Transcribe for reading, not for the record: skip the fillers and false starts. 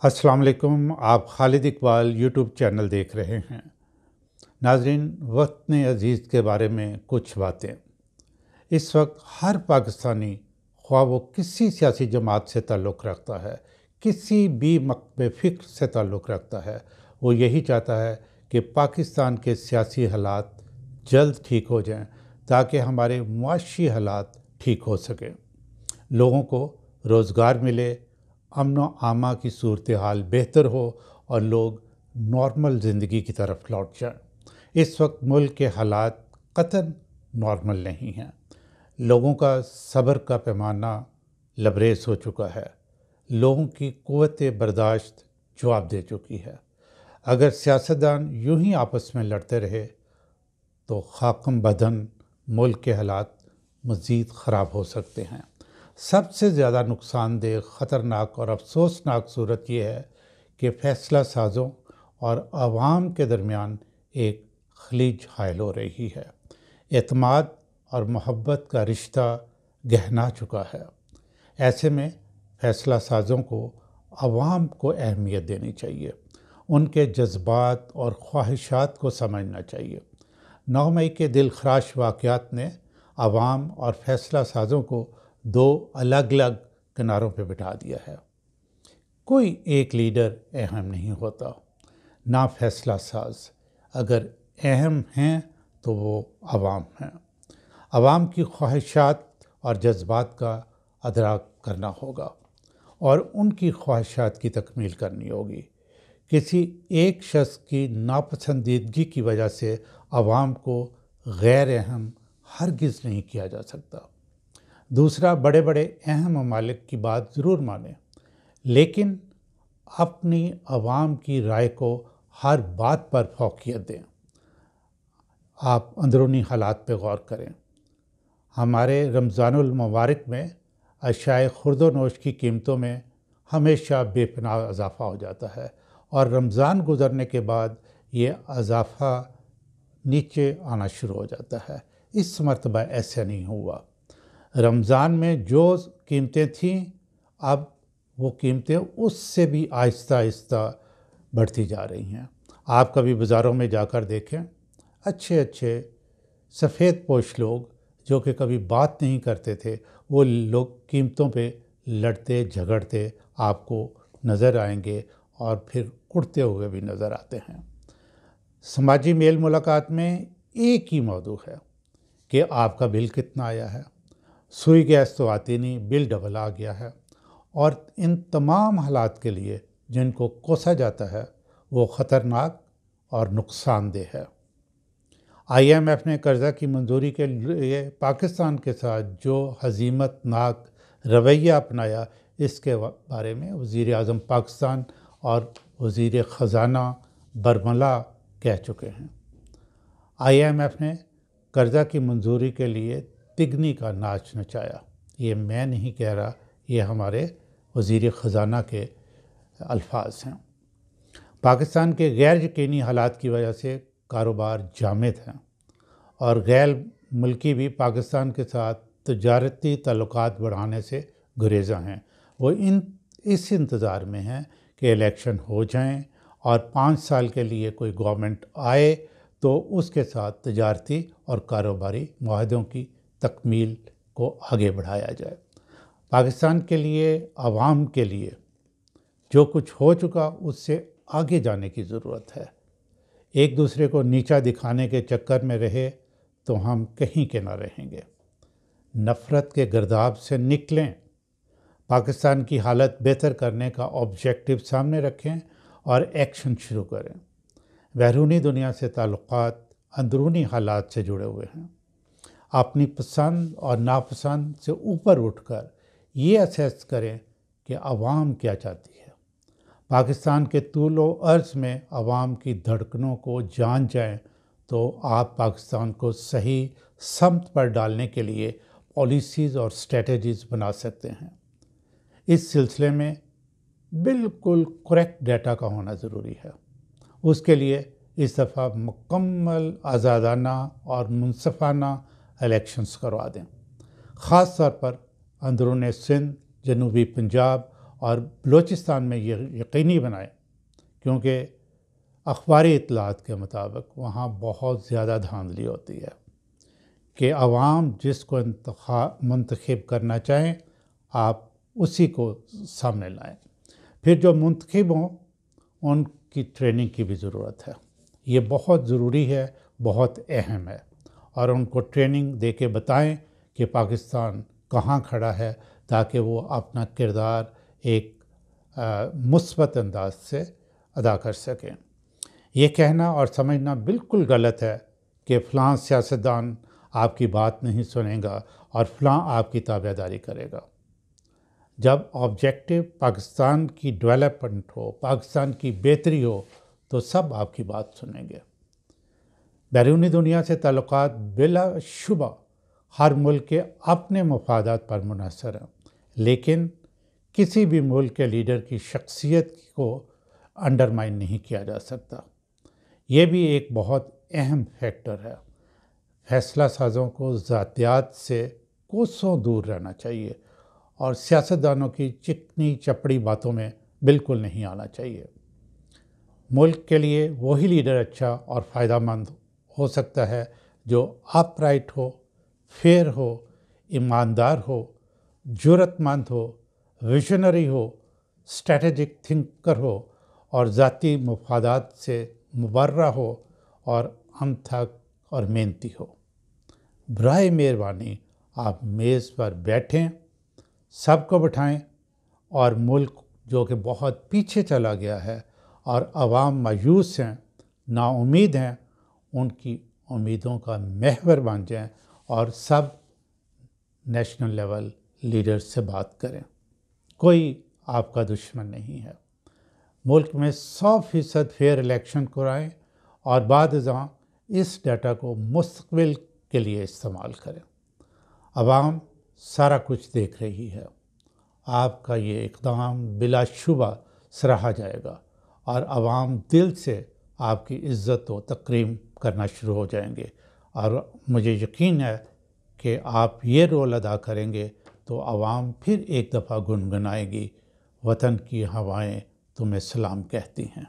السلام علیکم، آپ خالد اقبال یوٹیوب چینل دیکھ رہے ہیں۔ ناظرین، وطن عزیز کے بارے میں کچھ باتیں۔ اس وقت ہر پاکستانی، خواہ وہ کسی سیاسی جماعت سے تعلق رکھتا ہے، کسی بھی مکتب فکر سے تعلق رکھتا ہے، وہ یہی چاہتا ہے کہ پاکستان کے سیاسی حالات جلد ٹھیک ہو جائیں تاکہ ہمارے معاشی حالات ٹھیک ہو سکیں، لوگوں کو روزگار ملے، امن و امان کی صورتحال بہتر ہو اور لوگ نارمل زندگی کی طرف لوٹ جائیں۔ اس وقت ملک کے حالات قطعاً نارمل نہیں ہیں۔ لوگوں کا صبر کا پیمانہ لبریز ہو چکا ہے، لوگوں کی قوت برداشت جواب دے چکی ہے۔ اگر سیاستدان یوں ہی آپس میں لڑتے رہے تو خاکم بدن ملک کے حالات مزید خراب ہو سکتے ہیں۔ سب سے زیادہ نقصان دہ، خطرناک اور افسوسناک صورت یہ ہے کہ فیصلہ سازوں اور عوام کے درمیان ایک خلیج حائل ہو رہی ہے۔ اعتماد اور محبت کا رشتہ گہنا چکا ہے۔ ایسے میں فیصلہ سازوں کو عوام کو اہمیت دینی چاہیے، ان کے جذبات اور خواہشات کو سمجھنا چاہیے۔ 9 مئی کے دلخراش واقعات نے عوام اور فیصلہ سازوں کو دو الگ الگ کناروں پہ بٹھا دیا ہے۔ کوئی ایک لیڈر اہم نہیں ہوتا، نہ فیصلہ ساز۔ اگر اہم ہیں تو وہ عوام ہیں۔ عوام کی خواہشات اور جذبات کا ادراک کرنا ہوگا اور ان کی خواہشات کی تکمیل کرنی ہوگی۔ کسی ایک شخص کی ناپسندیدگی کی وجہ سے عوام کو غیر اہم ہرگز نہیں کیا جا سکتا۔ دوسرا، بڑے بڑے اہم ممالک کی بات ضرور مانیں، لیکن اپنی عوام کی رائے کو ہر بات پر فوقیت دیں۔ آپ اندرونی حالات پہ غور کریں۔ ہمارے رمضان المبارک میں اشیاء خورد و نوش کی قیمتوں میں ہمیشہ بے پناہ اضافہ ہو جاتا ہے، اور رمضان گزرنے کے بعد یہ اضافہ نیچے آنا شروع ہو جاتا ہے۔ اس مرتبہ ایسا نہیں ہوا۔ رمضان میں جو قیمتیں تھیں، اب وہ قیمتیں اس سے بھی آہستہ آہستہ بڑھتی جا رہی ہیں۔ آپ کبھی بازاروں میں جا کر دیکھیں، اچھے اچھے سفید پوش لوگ جو کہ کبھی بات نہیں کرتے تھے، وہ لوگ قیمتوں پہ لڑتے جھگڑتے آپ کو نظر آئیں گے، اور پھر اڑتے ہوئے بھی نظر آتے ہیں۔ سماجی میل ملاقات میں ایک ہی موضوع ہے کہ آپ کا بل کتنا آیا ہے۔ سوئی گیس تو آتی نہیں، بل ڈبل آ گیا ہے۔ اور ان تمام حالات کے لیے جن کو کوسا جاتا ہے وہ خطرناک اور نقصان دہ ہے۔ IMF نے قرضہ کی منظوری کے لیے پاکستان کے ساتھ جو ہزیمت ناک رویہ اپنایا، اس کے بارے میں وزیر اعظم پاکستان اور وزیر خزانہ برملا کہہ چکے ہیں۔ IMF نے قرضہ کی منظوری کے لیے تگنی کا ناچ نچایا۔ یہ میں نہیں کہہ رہا، یہ ہمارے وزیر خزانہ کے الفاظ ہیں۔ پاکستان کے غیر یقینی حالات کی وجہ سے کاروبار جامد ہیں، اور غیر ملکی بھی پاکستان کے ساتھ تجارتی تعلقات بڑھانے سے گریزاں ہیں۔ وہ اس انتظار میں ہیں کہ الیکشن ہو جائیں اور 5 سال کے لیے کوئی گورنمنٹ آئے تو اس کے ساتھ تجارتی اور کاروباری معاہدوں کی تکمیل کو آگے بڑھایا جائے۔ پاکستان کے لیے، عوام کے لیے جو کچھ ہو چکا، اس سے آگے جانے کی ضرورت ہے۔ ایک دوسرے کو نیچا دکھانے کے چکر میں رہے تو ہم کہیں کے نہ رہیں گے۔ نفرت کے گرداب سے نکلیں، پاکستان کی حالت بہتر کرنے کا آبجیکٹو سامنے رکھیں اور ایکشن شروع کریں۔ بیرونی دنیا سے تعلقات اندرونی حالات سے جڑے ہوئے ہیں۔ اپنی پسند اور ناپسند سے اوپر اٹھ کر یہ اسیس کریں کہ عوام کیا چاہتی ہے۔ پاکستان کے طول و عرض میں عوام کی دھڑکنوں کو جان جائیں تو آپ پاکستان کو صحیح سمت پر ڈالنے کے لیے پالیسیز اور اسٹریٹجیز بنا سکتے ہیں۔ اس سلسلے میں بالکل کریکٹ ڈیٹا کا ہونا ضروری ہے۔ اس کے لیے اس دفعہ مکمل آزادانہ اور منصفانہ الیکشنز کروا دیں، خاص طور پر اندرون سندھ، جنوبی پنجاب اور بلوچستان میں یہ یقینی بنائیں، کیونکہ اخباری اطلاعات کے مطابق وہاں بہت زیادہ دھاندلی ہوتی ہے، کہ عوام جس کو منتخب کرنا چاہیں آپ اسی کو سامنے لائیں۔ پھر جو منتخب ہوں ان کی ٹریننگ کی بھی ضرورت ہے، یہ بہت ضروری ہے، بہت اہم ہے، اور ان کو ٹریننگ دے کے بتائیں کہ پاکستان کہاں کھڑا ہے، تاکہ وہ اپنا کردار ایک مثبت انداز سے ادا کر سکیں۔ یہ کہنا اور سمجھنا بالکل غلط ہے کہ فلاں سیاستدان آپ کی بات نہیں سنے گا اور فلاں آپ کی تابع داری کرے گا۔ جب آبجیکٹو پاکستان کی ڈیولپمنٹ ہو، پاکستان کی بہتری ہو، تو سب آپ کی بات سنیں گے۔ بیرونی دنیا سے تعلقات بلا شبہ ہر ملک کے اپنے مفادات پر منحصر ہیں، لیکن کسی بھی ملک کے لیڈر کی شخصیت کو انڈرمائن نہیں کیا جا سکتا۔ یہ بھی ایک بہت اہم فیکٹر ہے۔ فیصلہ سازوں کو ذاتیات سے کوسوں دور رہنا چاہیے اور سیاستدانوں کی چکنی چپڑی باتوں میں بالکل نہیں آنا چاہیے۔ ملک کے لیے وہی لیڈر اچھا اور فائدہ مند ہو سکتا ہے جو اپ رائٹ ہو، فیئر ہو، ایماندار ہو، جرأت مند ہو، ویژنری ہو، اسٹریٹجک تھنکر ہو اور ذاتی مفادات سے مبرہ ہو اور انتھک اور محنتی ہو۔ برائے مہربانی آپ میز پر بیٹھیں، سب کو بٹھائیں، اور ملک جو کہ بہت پیچھے چلا گیا ہے اور عوام مایوس ہیں، نا امید ہیں، ان کی امیدوں کا محور بن جائیں اور سب نیشنل لیول لیڈر سے بات کریں۔ کوئی آپ کا دشمن نہیں ہے۔ ملک میں 100% فیئر الیکشن کرائیں اور بعد ازاں اس ڈیٹا کو مستقبل کے لیے استعمال کریں۔ عوام سارا کچھ دیکھ رہی ہے۔ آپ کا یہ اقدام بلا شبہ سراہا جائے گا اور عوام دل سے آپ کی عزت و تکریم کرنا شروع ہو جائیں گے، اور مجھے یقین ہے کہ آپ یہ رول ادا کریں گے تو عوام پھر ایک دفعہ گنگنائے گی، وطن کی ہوائیں تمہیں سلام کہتی ہیں۔